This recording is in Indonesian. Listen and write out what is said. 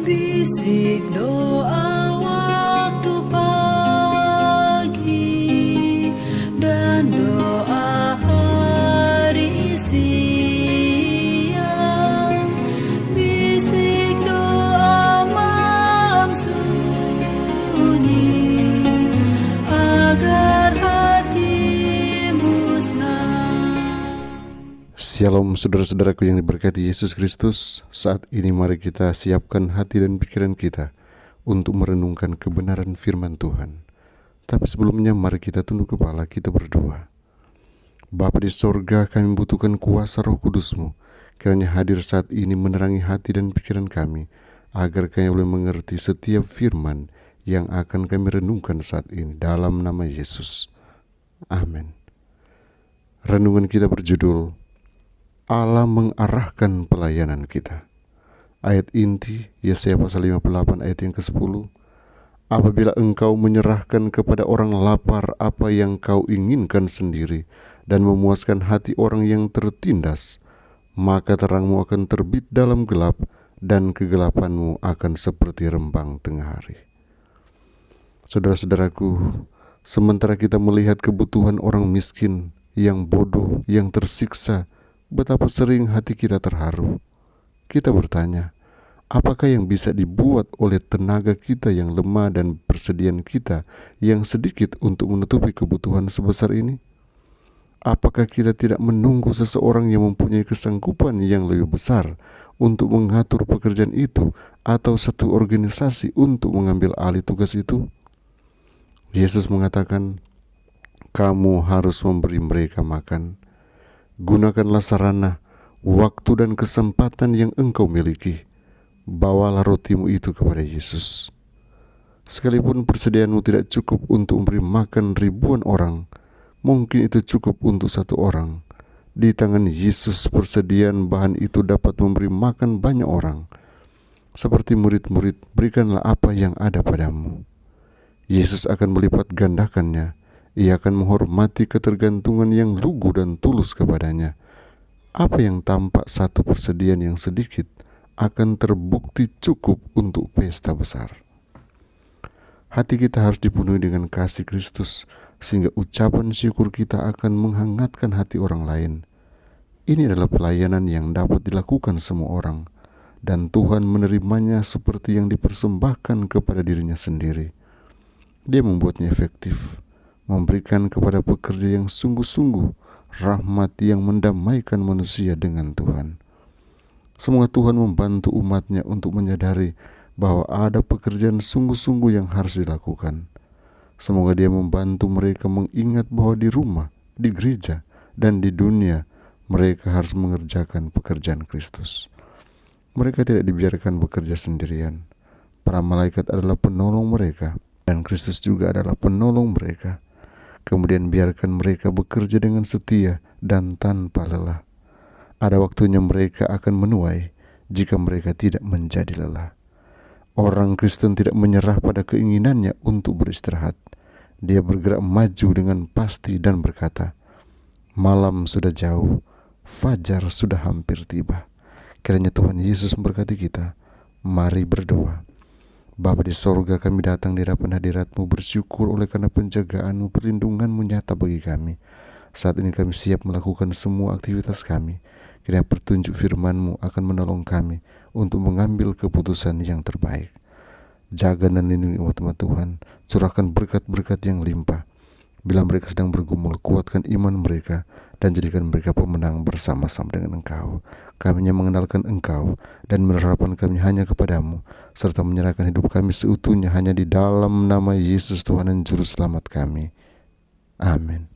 Bisik doa waktu pagi dan doa hari siang, bisik doa malam sunyi agar hatimu senang. Shalom saudara-saudaraku yang diberkati Yesus Kristus. Saat ini mari kita siapkan hati dan pikiran kita untuk merenungkan kebenaran firman Tuhan. Tapi sebelumnya mari kita tunduk kepala, kita berdoa. Bapa di sorga, kami membutuhkan kuasa Roh Kudus-Mu. Kiranya hadir saat ini menerangi hati dan pikiran kami, agar kami boleh mengerti setiap firman yang akan kami renungkan saat ini. Dalam nama Yesus. Amin. Renungan kita berjudul Allah mengarahkan pelayanan kita. Ayat inti Yesaya pasal 58 ayat yang ke-10. Apabila engkau menyerahkan kepada orang lapar apa yang kau inginkan sendiri dan memuaskan hati orang yang tertindas, maka terangmu akan terbit dalam gelap dan kegelapanmu akan seperti rembang tengah hari. Saudara-saudaraku, sementara kita melihat kebutuhan orang miskin yang bodoh, yang tersiksa, betapa sering hati kita terharu. Kita bertanya, apakah yang bisa dibuat oleh tenaga kita yang lemah dan persediaan kita yang sedikit untuk menutupi kebutuhan sebesar ini? Apakah kita tidak menunggu seseorang yang mempunyai kesanggupan yang lebih besar untuk mengatur pekerjaan itu, atau satu organisasi untuk mengambil alih tugas itu? Yesus mengatakan, kamu harus memberi mereka makan. Gunakanlah sarana, waktu dan kesempatan yang engkau miliki. Bawalah rotimu itu kepada Yesus. Sekalipun persediaanmu tidak cukup untuk memberi makan ribuan orang, mungkin itu cukup untuk satu orang. Di tangan Yesus persediaan bahan itu dapat memberi makan banyak orang. Seperti murid-murid, berikanlah apa yang ada padamu. Yesus akan melipat gandakannya. Ia akan menghormati ketergantungan yang lugu dan tulus kepadanya. Apa yang tampak satu persediaan yang sedikit akan terbukti cukup untuk pesta besar. Hati kita harus dipenuhi dengan kasih Kristus, sehingga ucapan syukur kita akan menghangatkan hati orang lain. Ini adalah pelayanan yang dapat dilakukan semua orang, dan Tuhan menerimanya seperti yang dipersembahkan kepada dirinya sendiri. Dia membuatnya efektif, memberikan kepada pekerja yang sungguh-sungguh rahmat yang mendamaikan manusia dengan Tuhan. Semoga Tuhan membantu umatnya untuk menyadari bahwa ada pekerjaan sungguh-sungguh yang harus dilakukan. Semoga Dia membantu mereka mengingat bahwa di rumah, di gereja, dan di dunia mereka harus mengerjakan pekerjaan Kristus. Mereka tidak dibiarkan bekerja sendirian. Para malaikat adalah penolong mereka, dan Kristus juga adalah penolong mereka. Kemudian biarkan mereka bekerja dengan setia dan tanpa lelah. Ada waktunya mereka akan menuai jika mereka tidak menjadi lelah. Orang Kristen tidak menyerah pada keinginannya untuk beristirahat. Dia bergerak maju dengan pasti dan berkata, malam sudah jauh, fajar sudah hampir tiba. Kiranya Tuhan Yesus memberkati kita. Mari berdoa. Bapa di sorga, kami datang di hadapan hadirat-Mu, bersyukur oleh karena penjagaan-Mu, perlindungan-Mu nyata bagi kami. Saat ini kami siap melakukan semua aktivitas kami. Kiranya petunjuk firman-Mu akan menolong kami untuk mengambil keputusan yang terbaik. Jaga dan lindungi umat-Mu Tuhan, curahkan berkat-berkat yang limpah. Bila mereka sedang bergumul, kuatkan iman mereka dan jadikan mereka pemenang bersama-sama dengan Engkau. Kami hanya mengenalkan Engkau dan menerapkan kami hanya kepadamu, serta menyerahkan hidup kami seutuhnya hanya di dalam nama Yesus Tuhan dan Juru Selamat kami. Amin.